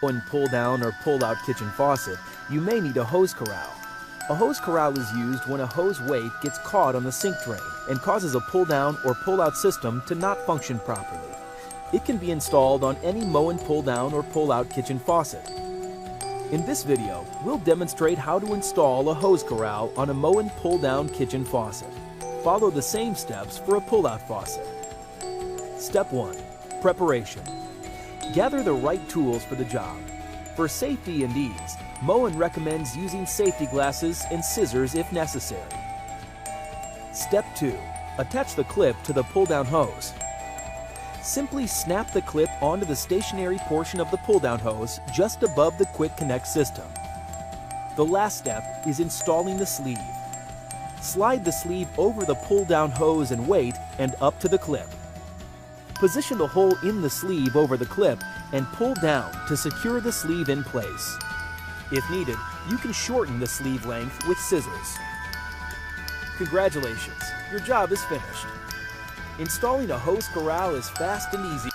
When pull-down or pull-out kitchen faucet, you may need a hose corral. A hose corral is used when a hose weight gets caught on the sink drain and causes a pull-down or pull-out system to not function properly. It can be installed on any Moen pull-down or pull-out kitchen faucet. In this video, we'll demonstrate how to install a hose corral on a Moen pull-down kitchen faucet. Follow the same steps for a pull-out faucet. Step 1. Preparation. Gather the right tools for the job. For safety and ease, Moen recommends using safety glasses and scissors if necessary. Step 2. Attach the clip to the pull-down hose. Simply snap the clip onto the stationary portion of the pull-down hose just above the quick connect system. The last step is installing the sleeve. Slide the sleeve over the pull-down hose and weight and up to the clip. Position the hole in the sleeve over the clip and pull down to secure the sleeve in place. If needed, you can shorten the sleeve length with scissors. Congratulations, your job is finished. Installing a hose corral is fast and easy